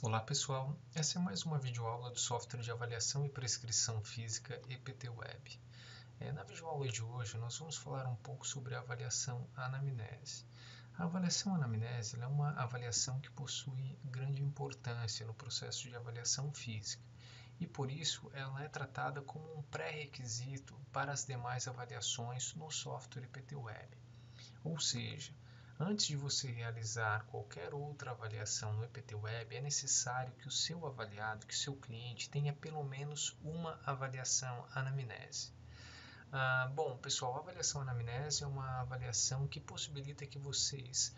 Olá pessoal, essa é mais uma videoaula do software de avaliação e prescrição física EPT-Web. Na videoaula de hoje nós vamos falar um pouco sobre a avaliação anamnese. A avaliação anamnese é uma avaliação que possui grande importância no processo de avaliação física e por isso ela é tratada como um pré-requisito para as demais avaliações no software EPT-Web. Ou seja, antes de você realizar qualquer outra avaliação no EPT-Web, é necessário que o seu avaliado, que o seu cliente, tenha pelo menos uma avaliação anamnese. Bom, pessoal, a avaliação anamnese é uma avaliação que possibilita que vocês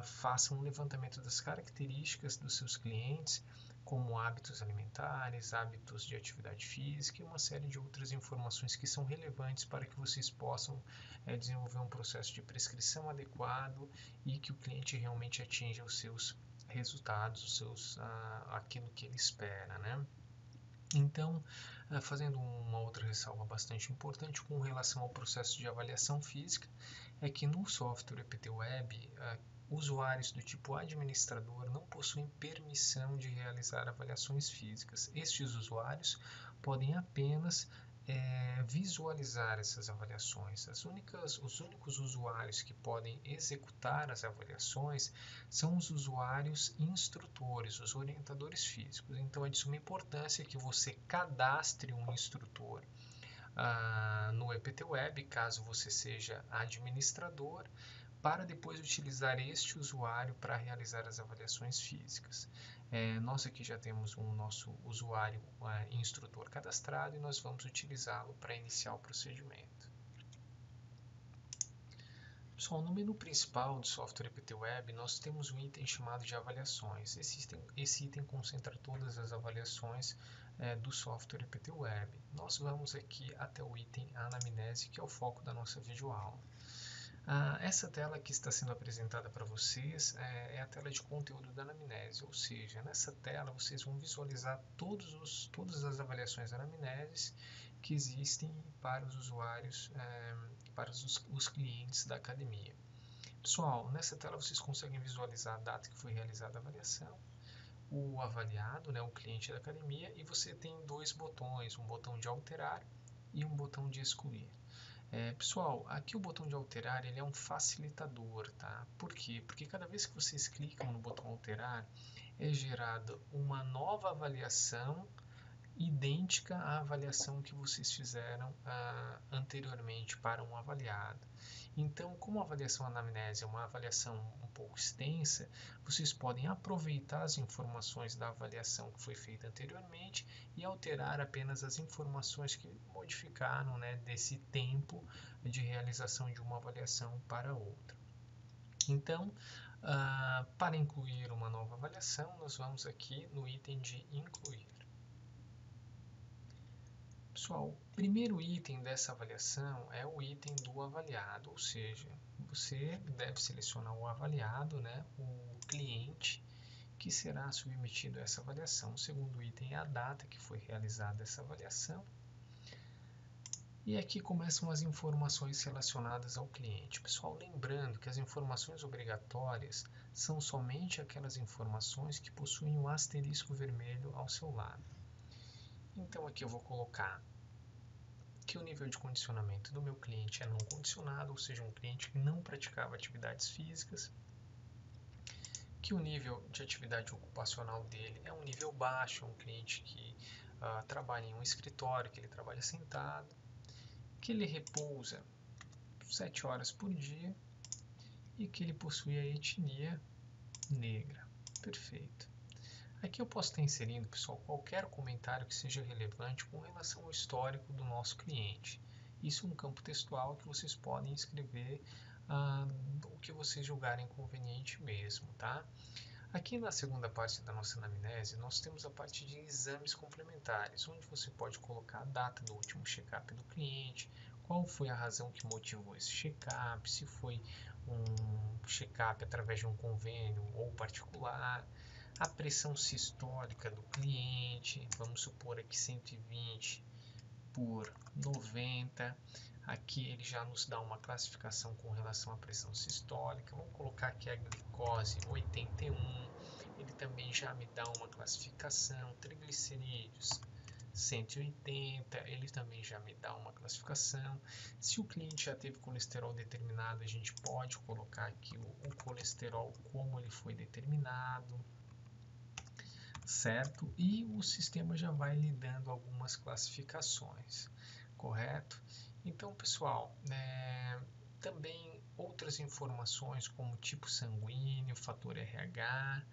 façam um levantamento das características dos seus clientes, como hábitos alimentares, hábitos de atividade física e uma série de outras informações que são relevantes para que vocês possam desenvolver um processo de prescrição adequado e que o cliente realmente atinja os seus resultados, aquilo que ele espera, né? Então, fazendo uma outra ressalva bastante importante com relação ao processo de avaliação física, é que no software EPT-Web, usuários do tipo administrador não possuem permissão de realizar avaliações físicas. Estes usuários podem apenas visualizar essas avaliações. Os únicos usuários que podem executar as avaliações são os usuários instrutores, os orientadores físicos. Então é de suma importância que você cadastre um instrutor no EPT-Web, caso você seja administrador, para depois utilizar este usuário para realizar as avaliações físicas. Nós aqui já temos o nosso usuário instrutor cadastrado e nós vamos utilizá-lo para iniciar o procedimento. Pessoal, no menu principal do software EPT-Web, nós temos um item chamado de avaliações. Esse item concentra todas as avaliações do software EPT-Web. Nós vamos aqui até o item anamnese, que é o foco da nossa videoaula. Essa tela que está sendo apresentada para vocês é a tela de conteúdo da anamnese, ou seja, nessa tela vocês vão visualizar todas as avaliações anamneses que existem para os usuários, para os clientes da academia. Pessoal, nessa tela vocês conseguem visualizar a data que foi realizada a avaliação, o avaliado, o cliente da academia, e você tem dois botões, um botão de alterar e um botão de excluir. Pessoal, aqui o botão de alterar ele é um facilitador, tá? Por quê? Porque cada vez que vocês clicam no botão alterar, é gerada uma nova avaliação idêntica à avaliação que vocês fizeram anteriormente para um avaliado. Então, como a avaliação anamnese é uma avaliação um pouco extensa, vocês podem aproveitar as informações da avaliação que foi feita anteriormente e alterar apenas as informações que modificaram, desse tempo de realização de uma avaliação para outra. Então, para incluir uma nova avaliação, nós vamos aqui no item de incluir. Pessoal, o primeiro item dessa avaliação é o item do avaliado, ou seja, você deve selecionar o avaliado, o cliente que será submetido a essa avaliação. O segundo item é a data que foi realizada essa avaliação. E aqui começam as informações relacionadas ao cliente. Pessoal, lembrando que as informações obrigatórias são somente aquelas informações que possuem um asterisco vermelho ao seu lado. Então aqui eu vou colocar que o nível de condicionamento do meu cliente é não condicionado, ou seja, um cliente que não praticava atividades físicas, que o nível de atividade ocupacional dele é um nível baixo, um cliente que trabalha em um escritório, que ele trabalha sentado, que ele repousa 7 horas por dia e que ele possui a etnia negra. Perfeito. Aqui eu posso estar inserindo, pessoal, qualquer comentário que seja relevante com relação ao histórico do nosso cliente. Isso é um campo textual que vocês podem escrever o que vocês julgarem conveniente mesmo, tá? Aqui na segunda parte da nossa anamnese, nós temos a parte de exames complementares, onde você pode colocar a data do último check-up do cliente, qual foi a razão que motivou esse check-up, se foi um check-up através de um convênio ou particular, a pressão sistólica do cliente, vamos supor aqui 120 por 90, aqui ele já nos dá uma classificação com relação à pressão sistólica, vamos colocar aqui a glicose 81, ele também já me dá uma classificação. Triglicerídeos 180, ele também já me dá uma classificação. Se o cliente já teve colesterol determinado, a gente pode colocar aqui o colesterol como ele foi determinado, certo? E o sistema já vai lhe dando algumas classificações, correto? Então, pessoal, também outras informações como tipo sanguíneo, fator RH,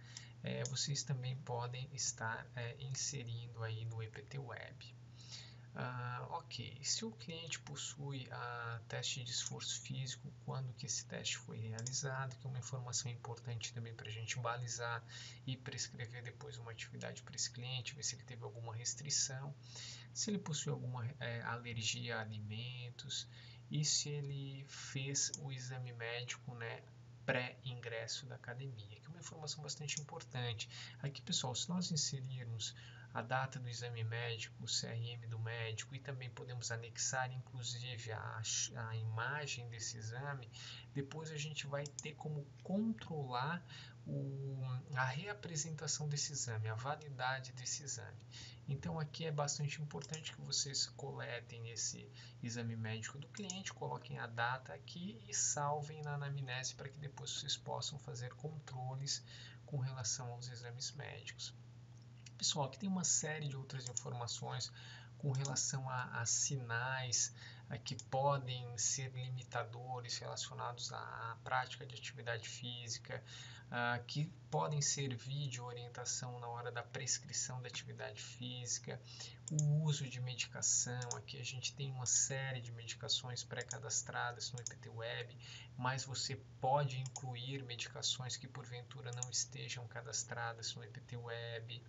vocês também podem estar inserindo aí no EPT-Web. Ok, se o cliente possui teste de esforço físico, quando que esse teste foi realizado, que é uma informação importante também para a gente balizar e prescrever depois uma atividade para esse cliente, ver se ele teve alguma restrição, se ele possui alguma alergia a alimentos e se ele fez o exame médico, né, pré-ingresso da academia, que é uma informação bastante importante. Aqui, pessoal, se nós inserirmos a data do exame médico, o CRM do médico, e também podemos anexar inclusive a imagem desse exame, depois a gente vai ter como controlar a reapresentação desse exame, a validade desse exame. Então aqui é bastante importante que vocês coletem esse exame médico do cliente, coloquem a data aqui e salvem na anamnese para que depois vocês possam fazer controles com relação aos exames médicos. Pessoal, aqui tem uma série de outras informações com relação a sinais que podem ser limitadores relacionados à prática de atividade física, que podem servir de orientação na hora da prescrição da atividade física, o uso de medicação. Aqui a gente tem uma série de medicações pré-cadastradas no EPT-Web, mas você pode incluir medicações que porventura não estejam cadastradas no EPT-Web.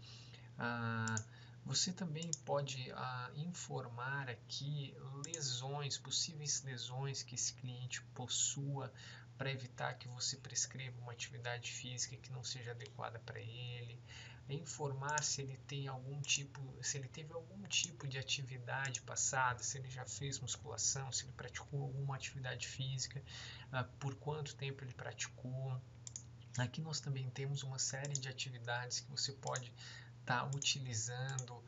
Você também pode informar aqui lesões, possíveis lesões que esse cliente possua, para evitar que você prescreva uma atividade física que não seja adequada para ele. Informar se ele tem se ele teve algum tipo de atividade passada, se ele já fez musculação, se ele praticou alguma atividade física, por quanto tempo ele praticou. Aqui nós também temos uma série de atividades que você pode estar utilizando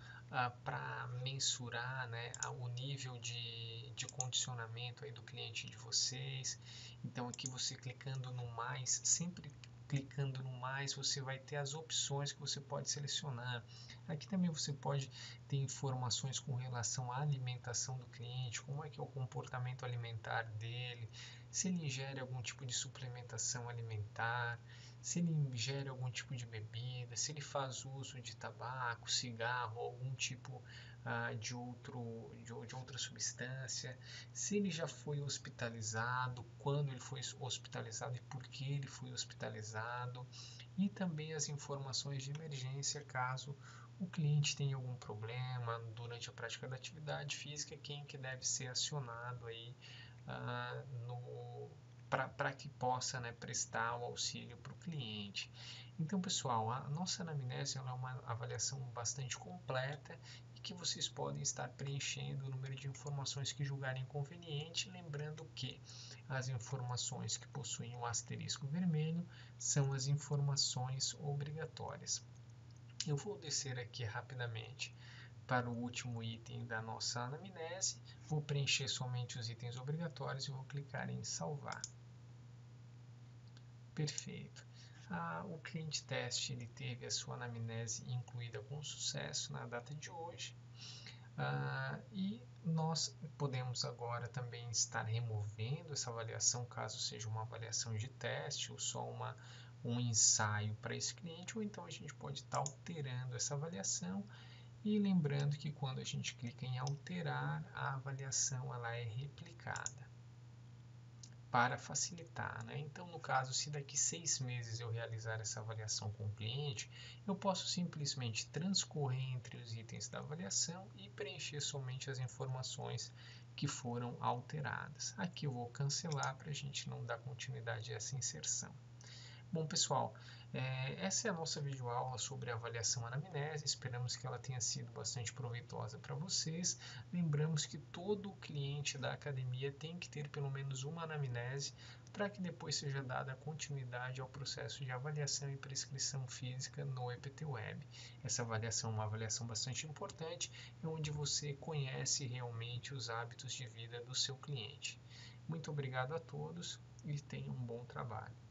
para mensurar, né, o nível de condicionamento aí do cliente de vocês. Então aqui você clicando no mais, sempre clicando no mais, você vai ter as opções que você pode selecionar. Aqui também você pode ter informações com relação à alimentação do cliente, como é que é o comportamento alimentar dele, se ele ingere algum tipo de suplementação alimentar, se ele ingere algum tipo de bebida, se ele faz uso de tabaco, cigarro, algum tipo de outra substância, se ele já foi hospitalizado, quando ele foi hospitalizado e por que ele foi hospitalizado, e também as informações de emergência caso o cliente tenha algum problema durante a prática da atividade física, quem que deve ser acionado aí para que possa, né, prestar o auxílio para o cliente. Então, pessoal, a nossa anamnese é uma avaliação bastante completa e que vocês podem estar preenchendo o número de informações que julgarem conveniente, lembrando que as informações que possuem o asterisco vermelho são as informações obrigatórias. Eu vou descer aqui rapidamente para o último item da nossa anamnese, vou preencher somente os itens obrigatórios e vou clicar em salvar. Perfeito. O cliente teste ele teve a sua anamnese incluída com sucesso na data de hoje. E nós podemos agora também estar removendo essa avaliação, caso seja uma avaliação de teste ou só um ensaio para esse cliente, ou então a gente pode estar alterando essa avaliação. E lembrando que quando a gente clica em alterar, a avaliação ela é replicada para facilitar, né? Então, no caso, se daqui 6 meses eu realizar essa avaliação com o cliente, eu posso simplesmente transcorrer entre os itens da avaliação e preencher somente as informações que foram alteradas. Aqui eu vou cancelar para a gente não dar continuidade a essa inserção. Bom, pessoal, essa é a nossa videoaula sobre avaliação anamnese. Esperamos que ela tenha sido bastante proveitosa para vocês. Lembramos que todo cliente da academia tem que ter pelo menos uma anamnese para que depois seja dada continuidade ao processo de avaliação e prescrição física no EPT-WEB. Essa avaliação é uma avaliação bastante importante, onde você conhece realmente os hábitos de vida do seu cliente. Muito obrigado a todos e tenham um bom trabalho.